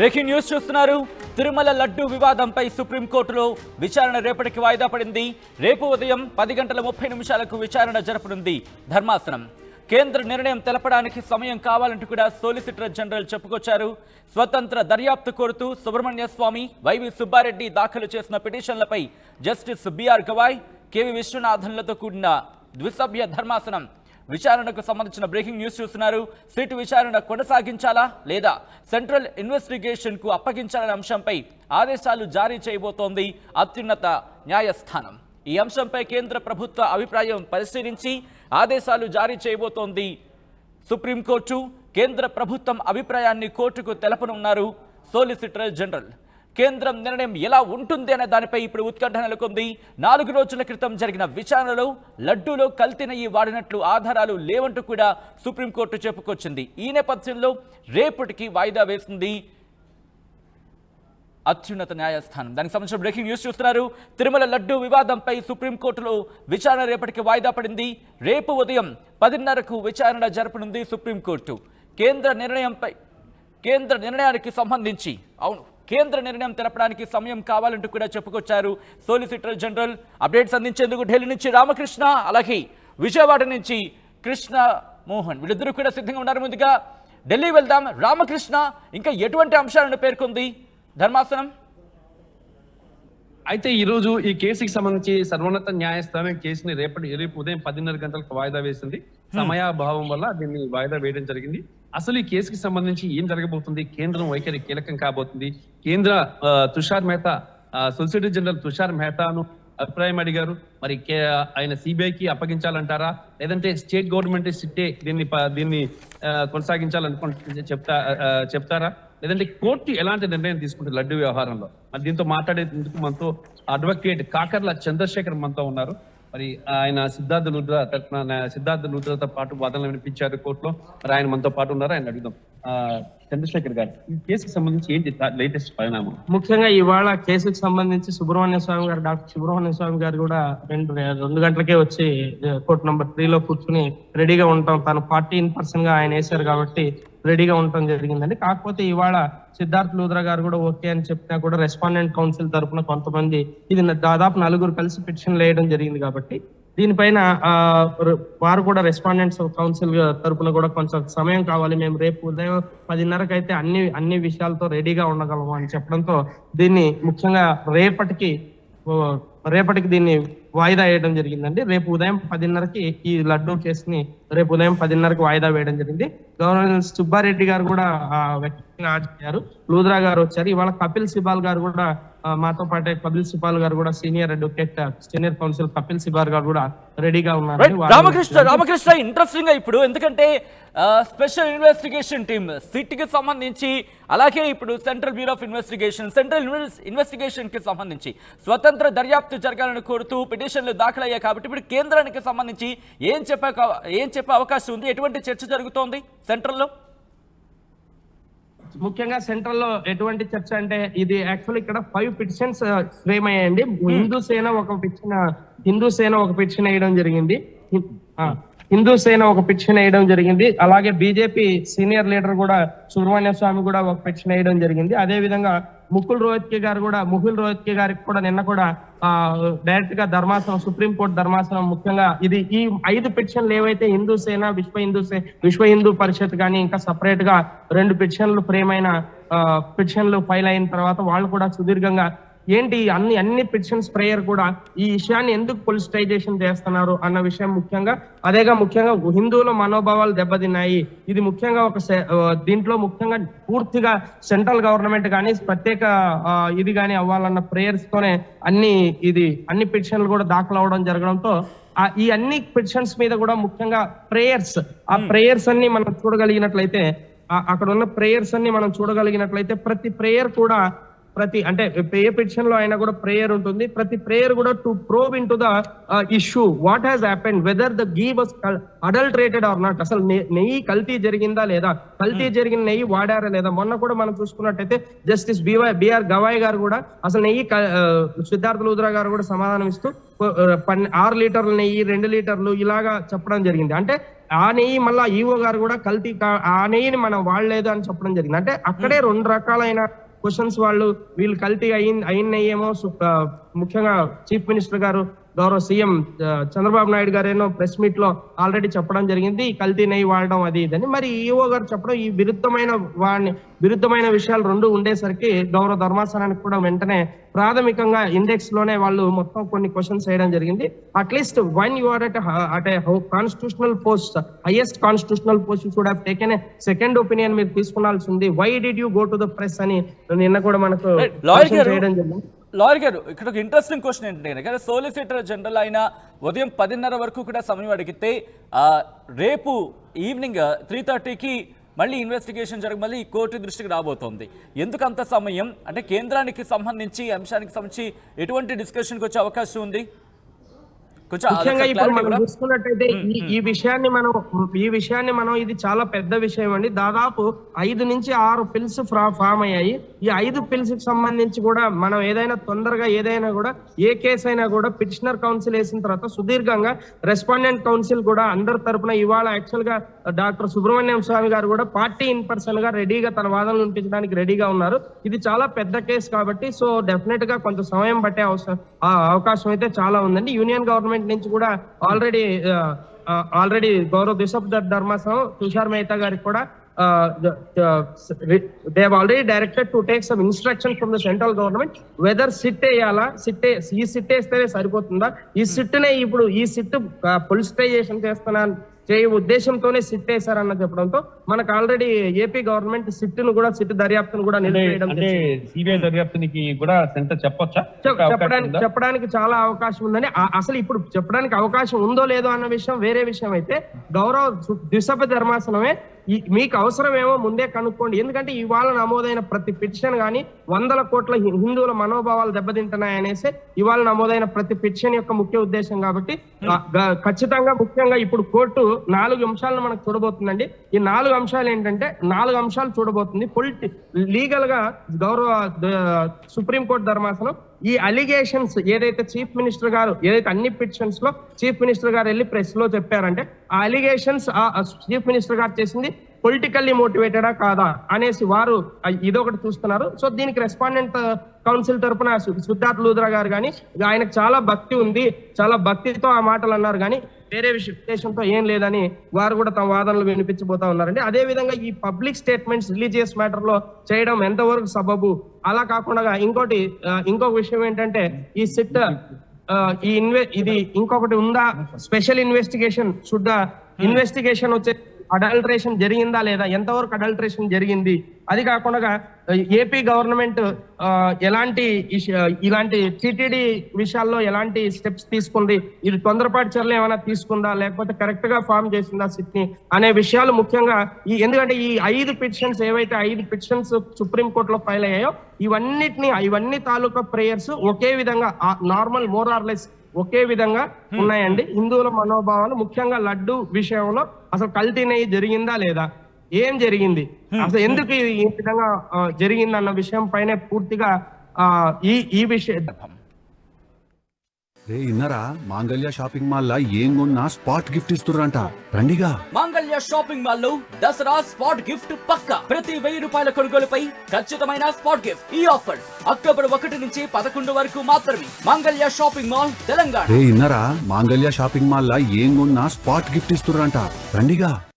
Breaking news చూస్తున్నారు. తిరుమల లడ్డు వివాదంపై సుప్రీంకోర్టులో విచారణ రేపటికి వాయిదా పడింది. రేపు ఉదయం 10:30 విచారణ జరపనుంది ధర్మాసనం. కేంద్ర నిర్ణయం తెలపడానికి సమయం కావాలంటూ కూడా సోలిసిటర్ జనరల్ చెప్పుకొచ్చారు. స్వతంత్ర దర్యాప్తు కోరుతూ సుబ్రహ్మణ్య స్వామి, వైవి సుబ్బారెడ్డి దాఖలు చేసిన పిటిషన్లపై జస్టిస్ బిఆర్ గవాయ్, కేవి విశ్వనాథన్లతో కూడిన ద్విసభ్య ధర్మాసనం విచారణకు సంబంధించిన బ్రేకింగ్ న్యూస్ చూస్తున్నారు. సిట్ విచారణ కొనసాగించాలా లేదా సెంట్రల్ ఇన్వెస్టిగేషన్ కు అప్పగించాలనే అంశంపై ఆదేశాలు జారీ చేయబోతోంది అత్యున్నత న్యాయస్థానం. ఈ అంశంపై కేంద్ర ప్రభుత్వ అభిప్రాయం పరిశీలించి ఆదేశాలు జారీ చేయబోతోంది సుప్రీంకోర్టు. కేంద్ర ప్రభుత్వం అభిప్రాయాన్ని కోర్టుకు తెలపనున్నారు సోలిసిటర్ జనరల్. కేంద్రం నిర్ణయం ఎలా ఉంటుంది అనే దానిపై ఇప్పుడు ఉత్కంఠ నెలకొంది. 4 రోజుల క్రితం జరిగిన విచారణలో లడ్డూలో కల్తీ నెయ్యి వాడినట్లు ఆధారాలు లేవంటూ కూడా సుప్రీంకోర్టు చెప్పుకొచ్చింది. ఈ నేపథ్యంలో రేపటికి వాయిదా వేసింది అత్యున్నత న్యాయస్థానం. దానికి సంబంధించిన బ్రేకింగ్ న్యూస్ చూస్తున్నారు. తిరుమల లడ్డు వివాదంపై సుప్రీంకోర్టులో విచారణ రేపటికి వాయిదా పడింది. రేపు ఉదయం 10:30 విచారణ జరపనుంది సుప్రీంకోర్టు. కేంద్ర నిర్ణయానికి సంబంధించి కేంద్ర నిర్ణయం తెలపడానికి సమయం కావాలంటూ కూడా చెప్పుకొచ్చారు సోలిసిటర్ జనరల్. అప్డేట్స్ అందించేందుకు ఢిల్లీ నుంచి రామకృష్ణ, అలాగే విజయవాడ నుంచి కృష్ణ మోహన్ వీళ్ళిద్దరూ కూడా సిద్ధంగా ఉన్నారు. ముందుగా ఢిల్లీ వెళ్దాం. రామకృష్ణ, ఇంకా ఎటువంటి అంశాలను పేర్కొంది ధర్మాసనం? అయితే ఈ రోజు ఈ కేసుకి సంబంధించి సర్వోన్నత న్యాయస్థానం కేసుని రేపు ఉదయం 10:30 వాయిదా వేసింది. సమయాభావం వల్ల దీన్ని వాయిదా వేయడం జరిగింది. అసలు ఈ కేసుకి సంబంధించి ఏం జరగబోతుంది, కేంద్రం వైఖరి కీలకం కాబోతుంది. కేంద్ర తుషార్ మెహతా, సొలిసిటర్ జనరల్ తుషార్ మెహతాను అభిప్రాయం అడిగారు. మరి ఆయన సిబిఐకి అప్పగించాలంటారా, లేదంటే స్టేట్ గవర్నమెంట్ సిట్టే దీన్ని కొనసాగించాలనుకుంటే చెప్తారా, లేదంటే కోర్టు ఎలాంటి నిర్ణయం తీసుకుంటుంది లడ్డు వ్యవహారంలో? మరి దీంతో మాట్లాడేందుకు మనతో అడ్వకేట్ కాకర్ల చంద్రశేఖర్ మనతో ఉన్నారు. మరి ఆయన సిద్ధార్థ లూథ్రాతో పాటు వాదనలు వినిపించారు కోర్టులో. మరి ఆయన మనతో పాటు ఉన్నారు, ఆయన అడుగుదాం. చంద్రశేఖర్ గారు, ఈ కేసుకు సంబంధించి ఏంటి లేటెస్ట్ పరిణామం? ముఖ్యంగా ఇవాళ కేసుకు సంబంధించి డాక్టర్ సుబ్రహ్మణ్య స్వామి గారు కూడా 2 గంటలకే వచ్చి కోర్టు నంబర్ 3లో కూర్చుని రెడీగా ఉంటాం. తను 40% గా ఆయన వేశారు కాబట్టి రెడీగా ఉండటం జరిగిందండి. కాకపోతే ఇవాళ సిద్ధార్థ్ లూథ్రా గారు కూడా ఓకే అని చెప్పినా కూడా రెస్పాండెంట్ కౌన్సిల్ తరఫున కొంతమంది, ఇది దాదాపు 4 కలిసి పిటిషన్ వేయడం జరిగింది కాబట్టి దీనిపైన వారు కూడా రెస్పాండెంట్స్ కౌన్సిల్ తరఫున కూడా కొంచెం సమయం కావాలి, మేము రేపు ఉదయం 10:30 అయితే అన్ని విషయాలతో రెడీగా ఉండగలము అని చెప్పడంతో దీన్ని ముఖ్యంగా రేపటికి దీన్ని వాయిదా వేయడం జరిగిందండి. రేపు ఉదయం 10:30 ఈ లడ్డూ కేసుని రేపు ఉదయం 10:30 వాయిదా వేయడం జరిగింది. గవర్నర్ సుబ్బారెడ్డి గారు కూడా వ్యక్తిగా హాజరయ్యారు, లూథ్రా గారు వచ్చారు. ఇవాళ కపిల్ సిబాల్ గారు కూడా మాతో పాటే, కపిల్ సిబాల్ గారు కూడా senior advocate, senior council Kapil Sibal గారు కూడా రెడీగా ఉన్నారు. రామకృష్ణ ఇంట్రెస్టింగ్ గా ఇప్పుడు, ఎందుకంటే స్పెషల్ ఇన్వెస్టిగేషన్ టీమ్ సిట్ కి సంబంధించి, అలాగే ఇప్పుడు central bureau of central investigation కి సంబంధించి స్వతంత్ర దర్యాప్తు జరగాలని కోరుతూ పిటిషన్లు దాఖలయ్యాయి. కాబట్టి ఇప్పుడు కేంద్రానికి సంబంధించి ఏం చెప్పే అవకాశం ఉంది? ఎటువంటి చర్చ జరుగుతోంది సెంట్రల్లో? ముఖ్యంగా సెంట్రల్ లో ఎటువంటి చర్చ అంటే, ఇది యాక్చువల్ ఇక్కడ 5 పిటిషన్స్ ఫ్రేమ్ అయ్యాయండి. హిందూ సేన ఒక పిటిషన్ వేయడం జరిగింది. అలాగే బీజేపీ సీనియర్ లీడర్ కూడా సుబ్రహ్మణ్య స్వామి కూడా ఒక పిటిషన్ వేయడం జరిగింది. అదే విధంగా ముకుల్ రోహత్గి గారికి కూడా నిన్న కూడా డైరెక్ట్ గా సుప్రీంకోర్టు ధర్మాసనం ముఖ్యంగా ఈ 5 పిటిషన్లు ఏవైతే హిందూ సేన, విశ్వ హిందూ పరిషత్ కానీ ఇంకా సపరేట్ గా 2 పిటిషన్లు పిటిషన్లు ఫైల్ అయిన తర్వాత వాళ్ళు కూడా సుదీర్ఘంగా ఏంటి అన్ని పిటిషన్స్ ప్రేయర్ కూడా ఈ విషయాన్ని ఎందుకు పొలిటిసైజేషన్ చేస్తున్నారు అన్న విషయం ముఖ్యంగా హిందువుల మనోభావాలు దెబ్బతిన్నాయి. ఇది ముఖ్యంగా దీంట్లో ముఖ్యంగా పూర్తిగా సెంట్రల్ గవర్నమెంట్ కానీ ప్రత్యేక ఇది కానీ అవ్వాలన్న ప్రేయర్స్ తోనే అన్ని పిటిషన్లు కూడా దాఖలు అవడం జరగడంతో ఈ అన్ని పిటిషన్స్ మీద కూడా ముఖ్యంగా ప్రేయర్స్ అన్ని మనం చూడగలిగినట్లయితే, అక్కడ ఉన్న ప్రేయర్స్ అన్ని మనం చూడగలిగినట్లయితే ప్రతి ప్రేయర్ కూడా ప్రతి అంటే ఏ పిటిషన్ లో అయినా కూడా ప్రేయర్ ఉంటుంది. ప్రతి ప్రేయర్ కూడా to probe into the issue what has happened, whether the ghee was adulterated or not. అసలు నెయ్యి కల్తీ జరిగిందా లేదా, కల్తీ జరిగిన నెయ్యి వాడారా లేదా. మొన్న కూడా మనం చూసుకున్నట్టయితే జస్టిస్ బిఆర్ గవాయ్ గారు కూడా అసలు నెయ్యి సిద్ధార్థ లూథ్రా గారు కూడా సమాధానం ఇస్తూ 6 లీటర్ల నెయ్యి 2 లీటర్లు ఇలాగా చెప్పడం జరిగింది. అంటే ఆ నెయ్యి మళ్ళా ఈఓ గారు కూడా కల్తీ ఆ నెయ్యిని మనం వాడలేదు అని చెప్పడం జరిగింది. అంటే అక్కడే 2 రకాలైన క్వశ్చన్స్ వీళ్ళు కల్తీ అయిన నెయ్యేమో ముఖ్యంగా చీఫ్ మినిస్టర్ గారు గౌరవ సీఎం చంద్రబాబు నాయుడు గారు ఏమో ప్రెస్ మీట్ లో ఆల్రెడీ చెప్పడం జరిగింది ఈ కల్తీ నెయ్యి వాడడం అది ఇదని. మరి ఈఓ గారు చెప్పడం ఈ విరుద్ధమైన విషయాలు 2 ఉండేసరికి గౌరవ ధర్మాసనానికి కూడా వెంటనే ప్రాథమికంగా ఇండెక్స్ లోనే వాళ్ళు మొత్తం కొన్ని క్వశ్చన్స్ వేయడం జరిగింది. At least one you are at constitutional post, highest constitutional post, you should have taken a second opinion మీరు తీసుకునాల్సి ఉంది. Why did you go to the press అని నిన్న కూడా మనకు చేయడం జరిగింది. లాయర్ గారు, ఇక్కడ ఒక ఇంట్రెస్టింగ్ క్వశ్చన్ ఏంటంటే సోలిసిటర్ జనరల్ అయిన ఉదయం 10:30 వరకు కూడా సమయం అడిగితే రేపు ఈవినింగ్ 3:30కి మళ్ళీ ఇన్వెస్టిగేషన్ జరిగి మళ్ళీ కోర్టు దృష్టికి రాబోతోంది. ఎందుకు అంత సమయం? అంటే కేంద్రానికి సంబంధించి అంశానికి సంబంధించి ఎటువంటి డిస్కషన్కి వచ్చే అవకాశం ఉంది? ముఖ్యంగా ఇప్పుడు మనం చూసుకున్నట్టయితే ఈ విషయాన్ని మనం ఇది చాలా పెద్ద విషయం అండి. దాదాపు 5 నుంచి 6 పిల్స్ ఫామ్ అయ్యాయి. ఈ 5 పిల్స్ కి సంబంధించి కూడా మనం ఏదైనా తొందరగా ఏదైనా కూడా ఏ కేసు అయినా కూడా పిటిషనర్ కౌన్సిల్ వేసిన తర్వాత సుదీర్ఘంగా రెస్పాండెంట్ కౌన్సిల్ కూడా అందరి తరపున ఇవాళ యాక్చువల్ గా డాక్టర్ సుబ్రహ్మణ్యం స్వామి గారు కూడా పార్టీ ఇన్ పర్సన్ గా రెడీగా తన వాదనలు వినిపించడానికి రెడీగా ఉన్నారు. ఇది చాలా పెద్ద కేసు కాబట్టి సో డెఫినెట్ గా కొంత సమయం పట్టే అవకాశం అయితే చాలా ఉందండి. యూనియన్ గవర్నమెంట్ నుంచి కూడా ఆల్రెడీ గౌరవ దిశ ధర్మాసనం తుషార్ మెహతా గారికి కూడా they have already directed to take some instructions from the central government whether SIT వేయాలా, ఈ సిట్ వేస్తేనే సరిపోతుందా, ఈ సిట్నే ఇప్పుడు ఈ సిట్ పొలిటిసైజేషన్ చేయ ఉద్దేశంతోనే సిట్ వేశారన్న చెప్పడంతో మనకు ఆల్రెడీ ఏపీ గవర్నమెంట్ సిట్ దర్యాప్తును కూడా నిలిపివేయడం. సిబిఐ దర్యాప్తునికి కూడా సెంటర్ చెప్పొచ్చా? చెప్పడానికి చాలా అవకాశం ఉందని, అసలు ఇప్పుడు చెప్పడానికి అవకాశం ఉందో లేదో అన్న విషయం వేరే విషయం అయితే గౌరవ ద్విసభ ధర్మాసనమే మీకు అవసరమేమో ముందే కనుక్కోండి. ఎందుకంటే ఇవాళ నమోదైన ప్రతి పిటిషన్ కానీ 100 కోట్ల హిందువుల మనోభావాలు దెబ్బతింటున్నాయనేసి ఇవాళ నమోదైన ప్రతి పిటిషన్ యొక్క ముఖ్య ఉద్దేశం. కాబట్టి ఖచ్చితంగా ముఖ్యంగా ఇప్పుడు కోర్టు 4 అంశాలను మనకు చూడబోతుందండి. ఈ 4 అంశాలు ఏంటంటే 4 అంశాలు చూడబోతుంది. లీగల్ గా గౌరవ సుప్రీంకోర్టు ధర్మాసనం ఈ అలిగేషన్స్ ఏదైతే చీఫ్ మినిస్టర్ గారు ఏదైతే అన్ని పిటిషన్స్ లో చీఫ్ మినిస్టర్ గారు వెళ్ళి ప్రెస్ లో చెప్పారంటే ఆ అలిగేషన్స్ చీఫ్ మినిస్టర్ గారు చేసింది పొలిటికల్లీ మోటివేటెడా కాదా అనేసి వారు ఇదొకటి చూస్తున్నారు. సో దీనికి రెస్పాండెంట్ కౌన్సిల్ తరపున సిద్ధార్థ లూథ్రా గారు కానీ ఆయనకు చాలా భక్తి ఉంది, చాలా భక్తితో ఆ మాటలు అన్నారు కానీ వేరే ఉద్దేశంతో ఏం లేదని వారు కూడా తమ వాదనలు వినిపించబోతా ఉన్నారండి. అదే విధంగా ఈ పబ్లిక్ స్టేట్మెంట్స్ రిలీజియస్ మ్యాటర్ లో చేయడం ఎంతవరకు సబబు, అలా కాకుండా ఇంకొక విషయం ఏంటంటే ఈ సిట్ ఇది ఇంకొకటి ఉందా, స్పెషల్ ఇన్వెస్టిగేషన్ ఇన్వెస్టిగేషన్ వచ్చే అడల్టరేషన్ జరిగిందా లేదా, ఎంతవరకు అడల్టరేషన్ జరిగింది, అది కాకుండా ఏపీ గవర్నమెంట్ ఇలాంటి టీటీడీ విషయాల్లో ఎలాంటి స్టెప్స్ తీసుకుంది, ఇది తొందరపాటు చర్యలు ఏమైనా తీసుకుందా లేకపోతే కరెక్ట్ గా ఫామ్ చేసిందా సిట్ ని అనే విషయాలు ముఖ్యంగా ఎందుకంటే ఈ 5 పిటిషన్స్ ఏవైతే 5 పిటిషన్స్ సుప్రీంకోర్టులో ఫైల్ అయ్యాయో ఇవన్నీ తాలూకా ప్రేయర్స్ ఒకే విధంగా నార్మల్ మోర్ ఆర్ లెస్ ఒకే విధంగా ఉన్నాయండి. హిందువుల మనోభావాలు ముఖ్యంగా లడ్డు విషయంలో అసలు కల్తీ నెయ్యి జరిగిందా లేదా, ఏం జరిగింది, అసలు ఎందుకు ఈ విధంగా జరిగింది అన్న విషయం పైన పూర్తిగా ఈ విషయం. ఇన్నరా మాంగళ్య షాపింగ్ మాల్ లా ఏం కొన్నా స్పాట్ గిఫ్ట్ ఇస్తుర్రంట, రండిగా. మాంగళ్య షాపింగ్ మాల్ లో దసరా స్పాట్ గిఫ్ట్ పక్కా. ప్రతి 1000 రూపాయల కొనుగోలుపై ఖచ్చితమైన స్పాట్ గిఫ్ట్. ఈ ఆఫర్ అక్టోబర్ 1 నుంచి 11 వరకు మాత్రమే. మాంగళ్య షాపింగ్ మాల్, తెలంగాణ. ఇన్నరా మాంగళ్య షాపింగ్ మాల్ లా ఏం కొన్నా స్పాట్ గిఫ్ట్ ఇస్తుర్రంట, రండిగా.